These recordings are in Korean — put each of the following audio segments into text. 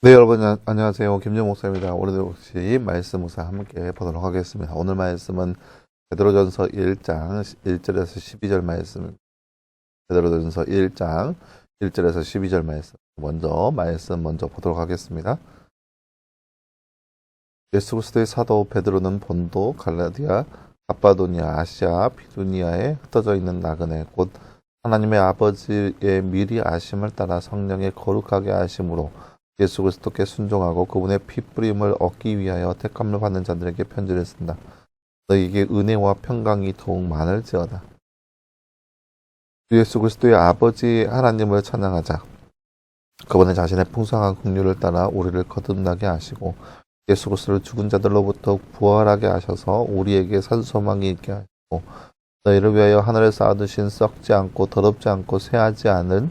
네, 여러분, 안녕하세요. 김정 목사입니다. 오늘도 역시 말씀 묵상 함께 보도록 하겠습니다. 오늘 말씀은 베드로전서 1장 1절에서 12절 말씀, 베드로전서 1장 1절에서 12절 말씀 먼저 보도록 하겠습니다. 예수 그리스도의 사도 베드로는 본도, 갈라디아, 갑바도니아, 아시아, 비두니아에 흩어져 있는 나그네, 곧 하나님의 아버지의 미리 아심을 따라 성령의 거룩하게 하심으로 예수 그리스도께 순종하고 그분의 피뿌림을 얻기 위하여 택함을 받는 자들에게 편지를 쓴다. 너희에게 은혜와 평강이 더욱 많을지어다. 예수 그리스도의 아버지 하나님을 찬양하자. 그분은 자신의 풍성한 긍휼을 따라 우리를 거듭나게 하시고 예수 그리스도를 죽은 자들로부터 부활하게 하셔서 우리에게 산 소망이 있게 하시고 너희를 위하여 하늘에 쌓아두신 썩지 않고 더럽지 않고 쇠하지 않은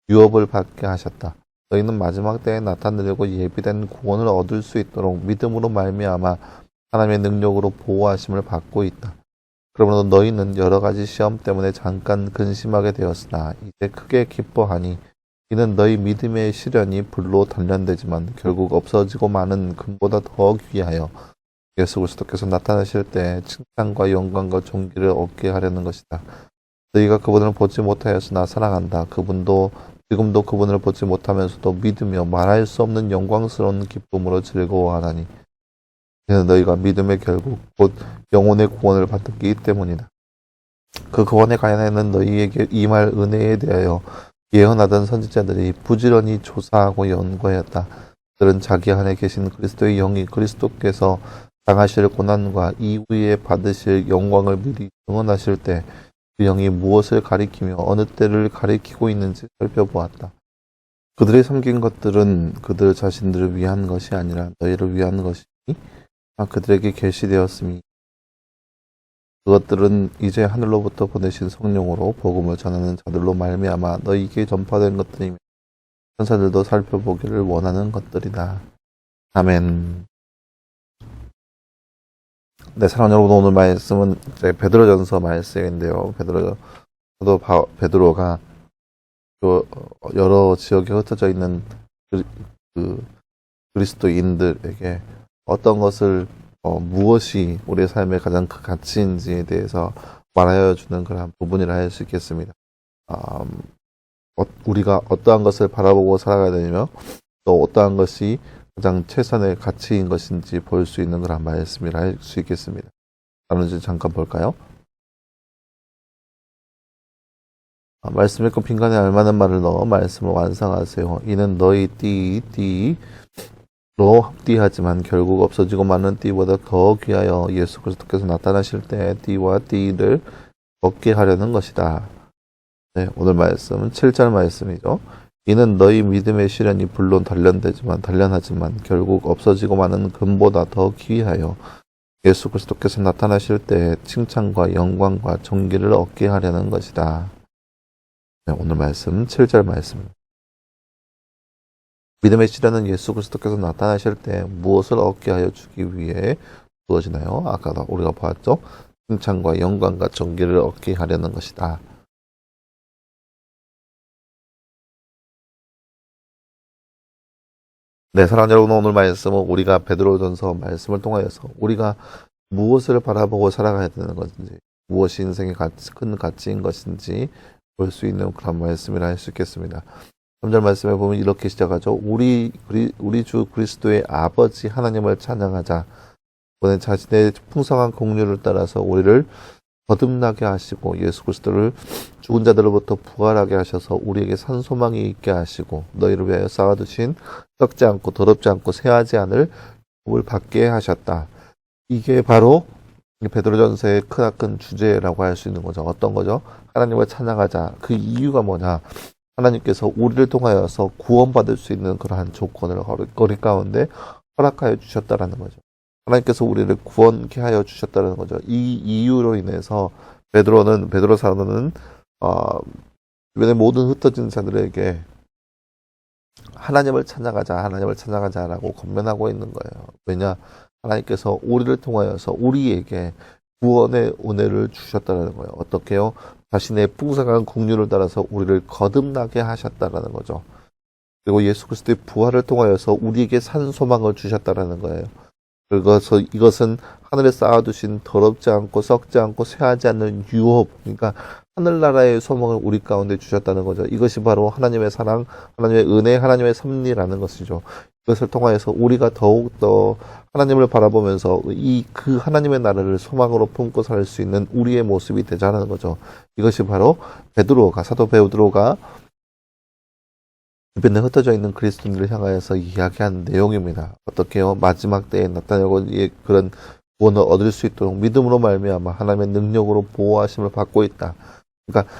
유업을 받게 하셨다. 너희는 마지막 때에 나타내려고 예비된 구원을 얻을 수 있도록 믿음으로 말미암아 하나님의 능력으로 보호하심을 받고 있다. 그러므로 너희는 여러 가지 시험 때문에 잠깐 근심하게 되었으나 이제 크게 기뻐하니 이는 너희 믿음의 시련이 불로 단련되지만 결국 없어지고 마는 금보다 더 귀하여 예수 그리스도께서 나타나실 때 칭찬과 영광과 존귀를 얻게 하려는 것이다. 너희가 그분을 보지 못하였으나 사랑한다. 그분도 지금도 그분을 보지 못하면서도 믿으며 말할 수 없는 영광스러운 기쁨으로 즐거워하나니 이는 너희가 믿음의 결국 곧 영혼의 구원을 받기 때문이다. 그 구원에 관하여는 너희에게 임할 은혜에 대하여 예언하던 선지자들이 부지런히 조사하고 연구하였다. 그들은 자기 안에 계신 그리스도의 영이 그리스도께서 당하실 고난과 이후에 받으실 영광을 미리 증언하실 때 그 영이 무엇을 가리키며 어느 때를 가리키고 있는지 살펴보았다. 그들이 섬긴 것들은 그들 자신들을 위한 것이 아니라 너희를 위한 것이니 그들에게 계시되었으니 그것들은 이제 하늘로부터 보내신 성령으로 복음을 전하는 자들로 말미암아 너희에게 전파된 것들이며 천사들도 살펴보기를 원하는 것들이다. 아멘. 네, 사랑하는 여러분, 오늘 말씀은 이제 베드로전서 말씀인데요. 베드로가 여러 지역에 흩어져 있는 그 그리스도인들에게 어떤 것을 무엇이 우리의 삶의 가장 큰 가치인지에 대해서 말하여 주는 그런 부분이라 할 수 있겠습니다. 우리가 어떠한 것을 바라보고 살아가야 되며 또 어떠한 것이 가장 최선의 가치인 것인지 볼 수 있는 그런 말씀이라 할 수 있겠습니다. 다른지 잠깐 볼까요? 말씀 읽고 빈간에 알맞은 말을 넣어 말씀을 완성하세요. 이는 너희 띠로 합띠하지만 결국 없어지고 마는 띠보다 더 귀하여 예수 그리스도께서 나타나실 때 띠와 띠를 얻게 하려는 것이다. 네, 오늘 말씀은 7절 말씀이죠. 이는 너희 믿음의 시련이 물론 단련하지만 결국 없어지고 마는 금보다 더 귀하여 예수 그리스도께서 나타나실 때 칭찬과 영광과 존귀를 얻게 하려는 것이다. 네, 오늘 말씀 7절 말씀. 믿음의 시련은 예수 그리스도께서 나타나실 때 무엇을 얻게 하여 주기 위해 주어지나요? 아까 우리가 보았죠? 칭찬과 영광과 존귀를 얻게 하려는 것이다. 네, 사랑하는 여러분, 오늘 말씀은 우리가 베드로전서 말씀을 통하여서 우리가 무엇을 바라보고 살아가야 되는 것인지, 무엇이 인생의 큰 가치인 것인지 볼 수 있는 그런 말씀이라 할 수 있겠습니다. 3절 말씀에 보면 이렇게 시작하죠. 우리 주 그리스도의 아버지 하나님을 찬양하자. 그는 자신의 풍성한 긍휼을 따라서 우리를 거듭나게 하시고 예수 그리스도를 죽은 자들로부터 부활하게 하셔서 우리에게 산 소망이 있게 하시고 너희를 위하여 쌓아두신 썩지 않고 더럽지 않고 쇠하지 않을 복을 받게 하셨다. 이게 바로 베드로전서의 크나큰 주제라고 할 수 있는 거죠. 어떤 거죠? 하나님을 찬양하자. 그 이유가 뭐냐? 하나님께서 우리를 통하여서 구원받을 수 있는 그러한 조건을 거리 가운데 허락하여 주셨다라는 거죠. 하나님께서 우리를 구원케 하여 주셨다는 거죠. 이 이유로 인해서 베드로 사도는 주변의 모든 흩어진 자들에게 하나님을 찬양하자라고 권면하고 있는 거예요. 왜냐? 하나님께서 우리를 통하여서 우리에게 구원의 은혜를 주셨다는 거예요. 어떻게요? 자신의 풍성한 긍휼을 따라서 우리를 거듭나게 하셨다라는 거죠. 그리고 예수 그리스도의 부활을 통하여서 우리에게 산 소망을 주셨다라는 거예요. 그래서 이것은 하늘에 쌓아두신 더럽지 않고 썩지 않고 쇠하지 않는 유업, 그러니까 하늘나라의 소망을 우리 가운데 주셨다는 거죠. 이것이 바로 하나님의 사랑, 하나님의 은혜, 하나님의 섭리라는 것이죠. 이것을 통하여서 우리가 더욱더 하나님을 바라보면서 그 하나님의 나라를 소망으로 품고 살 수 있는 우리의 모습이 되자는 거죠. 이것이 바로 사도 베드로가 주변에 흩어져 있는 그리스도인들을 향하여서 이야기한 내용입니다. 어떻게요? 마지막 때에 나타나고 그런 구원을 얻을 수 있도록 믿음으로 말미암아 하나님의 능력으로 보호하심을 받고 있다. 그러니까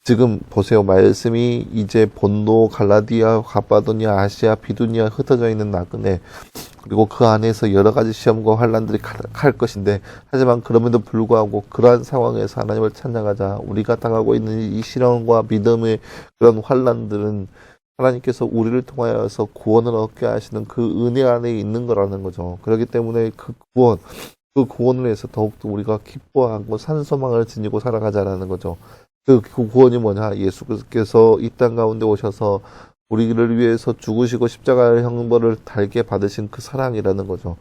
지금 보세요. 말씀이 이제 본도, 갈라디아, 가바도니아, 아시아, 비두니아 흩어져 있는 나그네, 그리고 그 안에서 여러 가지 시험과 환란들이 갈 것인데, 하지만 그럼에도 불구하고 그러한 상황에서 하나님을 찬양하자. 우리가 당하고 있는 이 시련과 믿음의 그런 환란들은 하나님께서 우리를 통하여서 구원을 얻게 하시는 그 은혜 안에 있는 거라는 거죠. 그렇기 때문에 그 구원을 위해서 더욱더 우리가 기뻐하고 산소망을 지니고 살아가자라는 거죠. 그 구원이 뭐냐? 예수께서 이 땅 가운데 오셔서 우리를 위해서 죽으시고 십자가의 형벌을 달게 받으신 그 사랑이라는 거죠.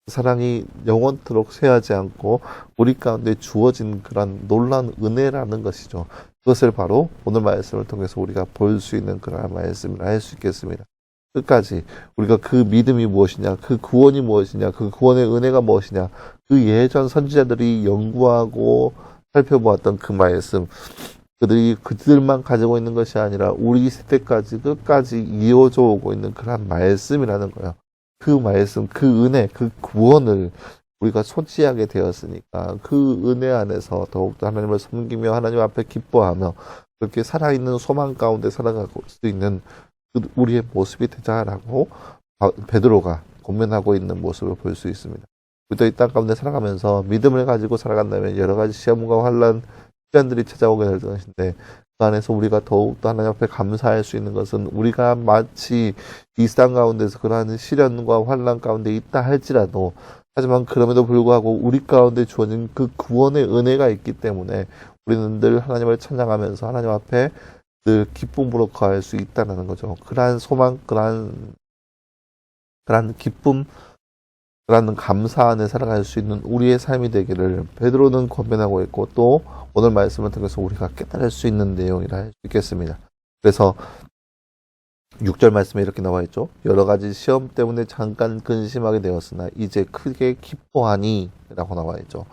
그 사랑이 영원토록 쇠하지 않고 우리 가운데 주어진 그런 놀라운 은혜라는 것이죠. 그것을 바로 오늘 말씀을 통해서 우리가 볼 수 있는 그런 말씀을 할 수 있겠습니다. 끝까지 우리가 그 믿음이 무엇이냐, 그 구원이 무엇이냐, 그 구원의 은혜가 무엇이냐, 그 예전 선지자들이 연구하고 살펴보았던 그 말씀, 그들만 가지고 있는 것이 아니라 우리 세대까지 끝까지 이어져 오고 있는 그런 말씀이라는 거예요. 그 말씀, 그 은혜, 그 구원을 우리가 소지하게 되었으니까 그 은혜 안에서 더욱더 하나님을 섬기며 하나님 앞에 기뻐하며 그렇게 살아있는 소망 가운데 살아갈 수 있는 우리의 모습이 되자라고 베드로가 고민하고 있는 모습을 볼 수 있습니다. 우리도 이 땅 가운데 살아가면서 믿음을 가지고 살아간다면 여러 가지 시험과 환란, 시련들이 찾아오게 될 것인데 그 안에서 우리가 더욱더 하나님 앞에 감사할 수 있는 것은 우리가 마치 이 땅 가운데서 그러한 시련과 환란 가운데 있다 할지라도 하지만 그럼에도 불구하고 우리 가운데 주어진 그 구원의 은혜가 있기 때문에 우리는 늘 하나님을 찬양하면서 하나님 앞에 늘 기쁨으로 거할 수 있다는 거죠. 그러한 소망, 그러한 기쁨, 그러한 감사 안에 살아갈 수 있는 우리의 삶이 되기를 베드로는 권면하고 있고 또 오늘 말씀을 통해서 우리가 깨달을 수 있는 내용이라 할 수 있겠습니다. 그래서 6절 말씀에 이렇게 나와 있죠. 여러 가지 시험 때문에 잠깐 근심하게 되었으나 이제 크게 기뻐하니 라고 나와 있죠.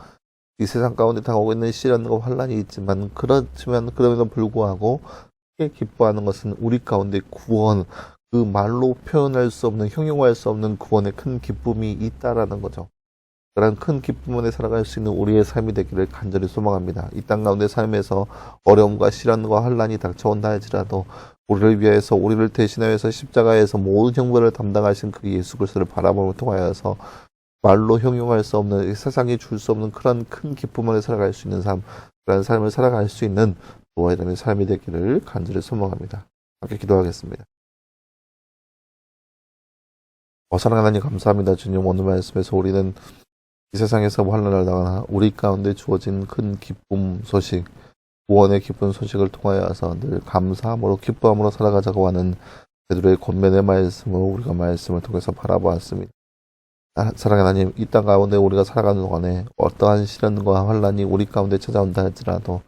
이 세상 가운데 당하고 있는 시련과 환란이 있지만 그럼에도 불구하고 크게 기뻐하는 것은 우리 가운데 구원, 그 말로 표현할 수 없는, 형용할 수 없는 구원의 큰 기쁨이 있다라는 거죠. 그런 큰 기쁨 안에 살아갈 수 있는 우리의 삶이 되기를 간절히 소망합니다. 이 땅 가운데 삶에서 어려움과 시련과 환란이 닥쳐온다 할지라도 우리를 위해서, 우리를 대신하여서 십자가에서 모든 형벌을 담당하신 그 예수 그리스도를 바라봄을 통하여서 말로 형용할 수 없는, 세상이 줄 수 없는 그런 큰 기쁨 안에 살아갈 수 있는 삶, 그런 삶을 살아갈 수 있는 노아 이름의 삶이 되기를 간절히 소망합니다. 함께 기도하겠습니다. 사랑하는 하나님 감사합니다. 주님, 오늘 말씀에서 우리는 이 세상에서 환난을 당하나 우리 가운데 주어진 큰 기쁨 소식, 구원의 기쁜 소식을 통하여서 늘 감사함으로 기뻐함으로 살아가자고 하는 베드로의 권면의 말씀을 우리가 말씀을 통해서 바라보았습니다. 사랑하는 하나님, 이 땅 가운데 우리가 살아가는 동안에 어떠한 시련과 환난이 우리 가운데 찾아온다 할지라도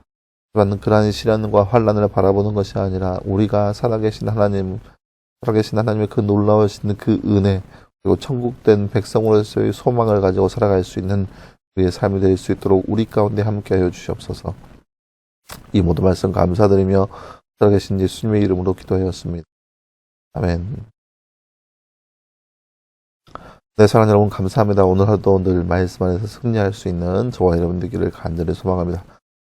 그러한 시련과 환난을 바라보는 것이 아니라 우리가 살아계신 하나님의 그 놀라우신 그 은혜, 그리고 천국된 백성으로서의 소망을 가지고 살아갈 수 있는 우리의 삶이 될 수 있도록 우리 가운데 함께하여 주시옵소서. 이 모든 말씀 감사드리며 살아계신 예수님의 이름으로 기도하였습니다. 아멘. 네, 사랑하는 여러분 감사합니다. 오늘 하루도 늘 말씀 안에서 승리할 수 있는 저와 여러분 되기를 간절히 소망합니다.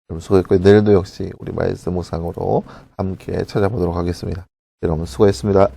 여러분 수고했고요. 내일도 역시 우리 말씀 묵상으로 함께 찾아보도록 하겠습니다. 여러분 수고했습니다.